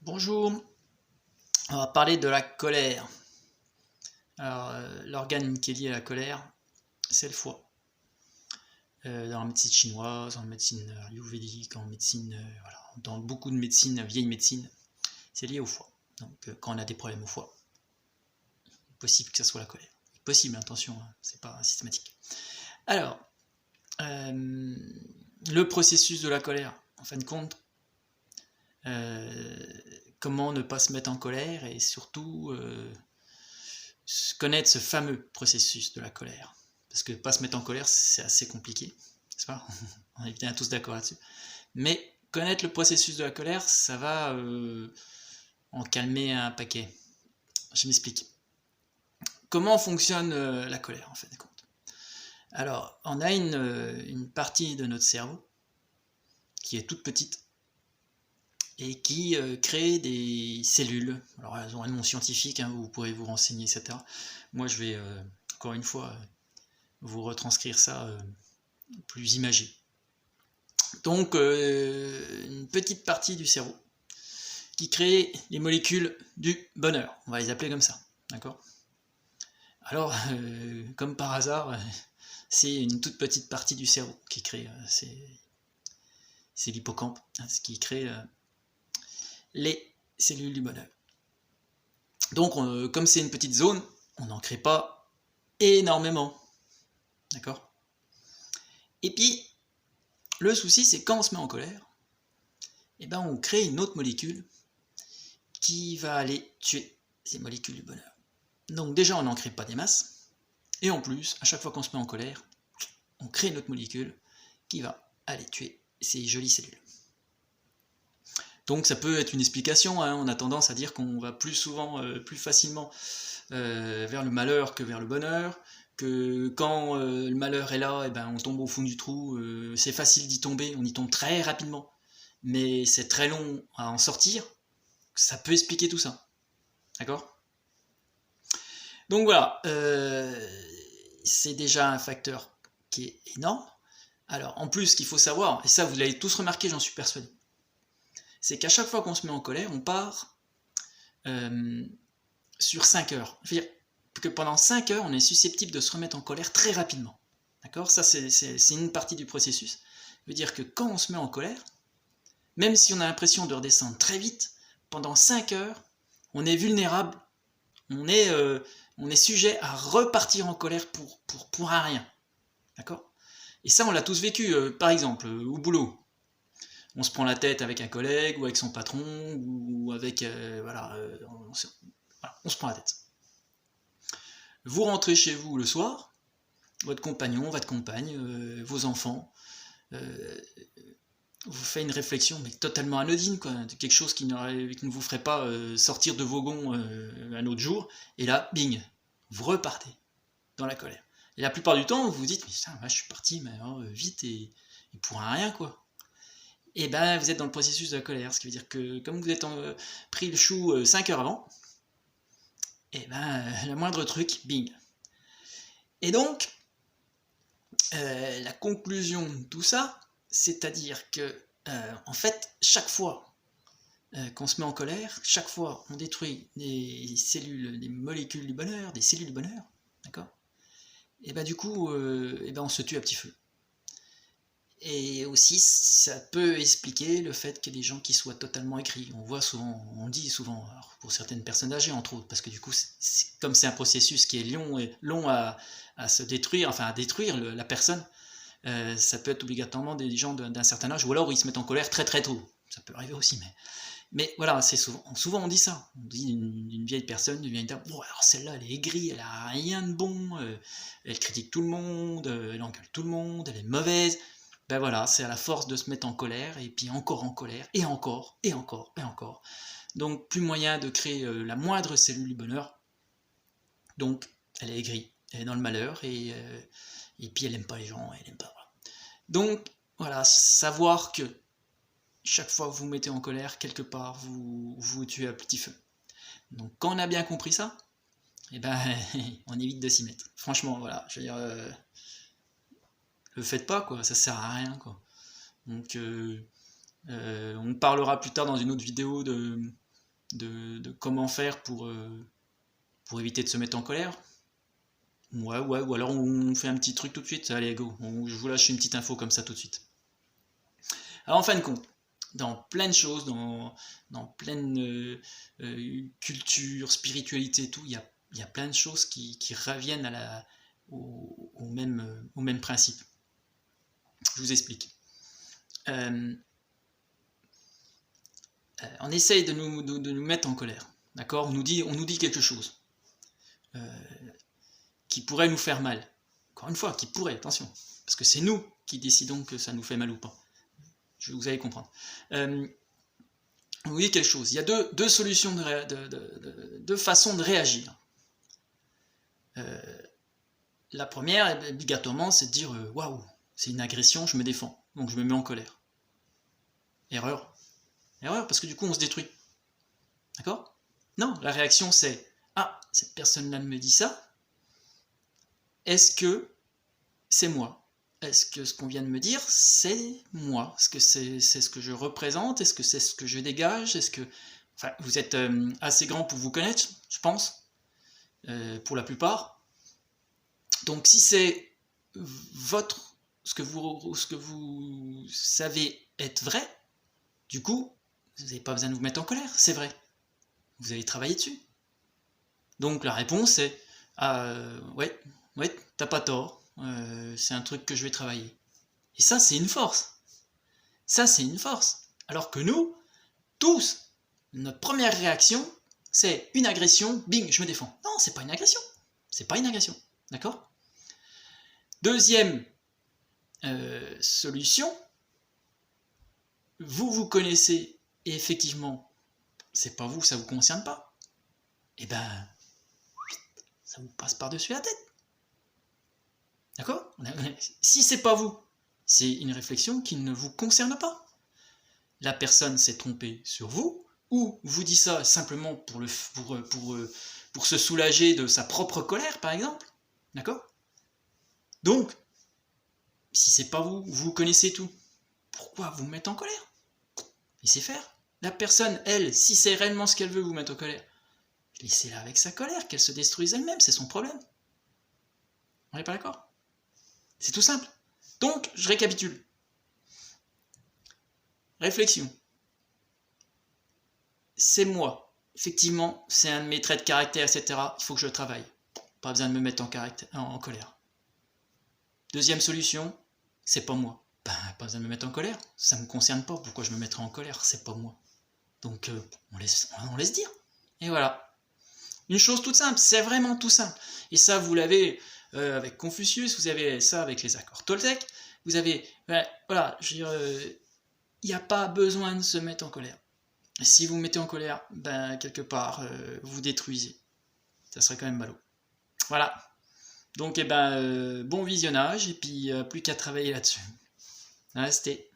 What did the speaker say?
Bonjour, on va parler de la colère. Alors, l'organe qui est lié à la colère, c'est le foie. Dans la médecine chinoise, en médecine ayurvédique, en médecine, voilà, dans beaucoup de médecines, vieille médecine, c'est lié au foie. Donc, quand on a des problèmes au foie, il est possible que ça soit la colère. Possible, attention, hein, c'est pas systématique. Alors, le processus de la colère, en fin de compte, comment ne pas se mettre en colère et surtout connaître ce fameux processus de la colère. Parce que pas se mettre en colère, c'est assez compliqué, n'est-ce pas? On est bien tous d'accord là-dessus. Mais connaître le processus de la colère, ça va en calmer un paquet. Je m'explique. Comment fonctionne la colère, en fin de compte? Alors, on a une partie de notre cerveau qui est toute petite et qui crée des cellules. Alors, elles ont un nom scientifique, hein, vous pourrez vous renseigner, etc. Moi, je vais, encore une fois, vous retranscrire ça plus imagé. Donc, une petite partie du cerveau qui crée les molécules du bonheur. On va les appeler comme ça, d'accord? Alors, comme par hasard, c'est une toute petite partie du cerveau qui crée, c'est l'hippocampe, hein, ce qui crée les cellules du bonheur. Donc, comme c'est une petite zone, on n'en crée pas énormément, d'accord? Et puis, le souci, c'est quand on se met en colère, eh ben, on crée une autre molécule qui va aller tuer ces molécules du bonheur. Donc déjà, on n'en crée pas des masses, et en plus, à chaque fois qu'on se met en colère, on crée une autre molécule qui va aller tuer ces jolies cellules. Donc ça peut être une explication, hein. On a tendance à dire qu'on va plus souvent, plus facilement vers le malheur que vers le bonheur, que quand le malheur est là, eh ben, on tombe au fond du trou, c'est facile d'y tomber, on y tombe très rapidement, mais c'est très long à en sortir. Ça peut expliquer tout ça, d'accord? Donc voilà, c'est déjà un facteur qui est énorme. Alors en plus, ce qu'il faut savoir, et ça vous l'avez tous remarqué, j'en suis persuadé, c'est qu'à chaque fois qu'on se met en colère, on part sur 5 heures. Je veux dire que pendant 5 heures, on est susceptible de se remettre en colère très rapidement. D'accord? Ça, c'est une partie du processus. Ça veut dire que quand on se met en colère, même si on a l'impression de redescendre très vite, pendant 5 heures, on est vulnérable, on est sujet à repartir en colère pour un rien. D'accord? Et ça, on l'a tous vécu. Par exemple, au boulot, on se prend la tête avec un collègue ou avec son patron ou avec voilà, on se prend la tête. Vous rentrez chez vous le soir, votre compagnon, votre compagne, vos enfants, vous faites une réflexion mais totalement anodine, quoi, de quelque chose qui ne vous ferait pas sortir de vos gonds un autre jour, et là, bing, vous repartez dans la colère. Et la plupart du temps, vous vous dites, mais putain, je suis parti mais, vite et pour un rien, quoi. Et ben, vous êtes dans le processus de la colère, ce qui veut dire que comme vous êtes pris le chou 5 heures avant, et ben, le moindre truc, bing. Et donc, la conclusion de tout ça, c'est-à-dire que, en fait, chaque fois qu'on se met en colère, chaque fois on détruit des cellules, des molécules du bonheur, des cellules du bonheur, d'accord? Et ben du coup, et ben on se tue à petit feu. Et aussi, ça peut expliquer le fait qu'il y ait des gens qui soient totalement aigris. On voit souvent, on dit souvent, alors pour certaines personnes âgées entre autres, parce que du coup, comme c'est un processus qui est long à se détruire, enfin à détruire la personne, ça peut être obligatoirement des gens d'un certain âge, ou alors ils se mettent en colère très très tôt. Ça peut arriver aussi, mais voilà, c'est souvent on dit ça. On dit d'une vieille personne, d'une vieille dame, bon, alors celle-là, elle est aigrie, elle a rien de bon, elle critique tout le monde, elle engueule tout le monde, elle est mauvaise. Ben voilà, c'est à la force de se mettre en colère, et puis encore en colère, et encore, et encore, et encore. Donc plus moyen de créer la moindre cellule du bonheur. Donc elle est aigrie, elle est dans le malheur, et puis elle n'aime pas les gens, elle n'aime pas. Voilà. Donc voilà, savoir que chaque fois que vous vous mettez en colère, quelque part, vous vous tuez à petit feu. Donc quand on a bien compris ça, eh ben, on évite de s'y mettre. Franchement, voilà, je veux dire, le faites pas, quoi, ça sert à rien, quoi. Donc on parlera plus tard dans une autre vidéo de comment faire pour éviter de se mettre en colère. Ouais, ou alors on fait un petit truc tout de suite, allez go, je vous lâche une petite info comme ça tout de suite. Alors en fin de compte, dans plein de choses, dans pleine culture, spiritualité et tout, il y a plein de choses qui reviennent au même principe. Je vous explique. On essaye de nous mettre en colère, d'accord ? On nous dit quelque chose qui pourrait nous faire mal. Encore une fois, qui pourrait, attention, parce que c'est nous qui décidons que ça nous fait mal ou pas. Vous allez comprendre. On nous dit quelque chose. Il y a deux solutions, deux façons de réagir. La première, obligatoirement, c'est de dire waouh, c'est une agression, je me défends, donc je me mets en colère. Erreur, parce que du coup, on se détruit. D'accord ? Non, la réaction, c'est ah, cette personne-là me dit ça. Est-ce que c'est moi ? Est-ce que ce qu'on vient de me dire, c'est moi ? Est-ce que c'est ce que je représente ? Est-ce que c'est ce que je dégage ? Est-ce que... Enfin, vous êtes assez grand pour vous connaître, je pense, pour la plupart. Donc si c'est ce que vous savez être vrai, du coup, vous n'avez pas besoin de vous mettre en colère, c'est vrai. Vous allez travailler dessus. Donc la réponse est ouais, t'as pas tort. C'est un truc que je vais travailler. Et ça, c'est une force. Ça, c'est une force. Alors que nous, tous, notre première réaction, c'est une agression, bing, je me défends. Non, c'est pas une agression. C'est pas une agression. D'accord ? Deuxième solution, vous connaissez, et effectivement, c'est pas vous, ça vous concerne pas. Et ben, ça vous passe par-dessus la tête. D'accord ? Si c'est pas vous, c'est une réflexion qui ne vous concerne pas. La personne s'est trompée sur vous, ou vous dit ça simplement pour se soulager de sa propre colère, par exemple. D'accord ? Donc, si c'est pas vous, vous connaissez tout. Pourquoi vous mettre en colère ? Laissez faire. La personne, elle, si c'est réellement ce qu'elle veut vous mettre en colère, laissez-la avec sa colère, qu'elle se détruise elle-même, c'est son problème. On n'est pas d'accord ? C'est tout simple. Donc, je récapitule. Réflexion. C'est moi. Effectivement, c'est un de mes traits de caractère, etc. Il faut que je travaille. Pas besoin de me mettre en colère. Deuxième solution, c'est pas moi. Ben, pas besoin de me mettre en colère. Ça ne me concerne pas. Pourquoi je me mettrais en colère ? C'est pas moi. Donc, on laisse dire. Et voilà. Une chose toute simple. C'est vraiment tout simple. Et ça, vous l'avez avec Confucius. Vous avez ça avec les accords Toltec. Vous avez... voilà, je veux dire... il n'y a pas besoin de se mettre en colère. Et si vous mettez en colère, ben, quelque part, vous détruisez. Ça serait quand même ballot. Voilà. Donc, bon visionnage, et puis plus qu'à travailler là-dessus. Restez.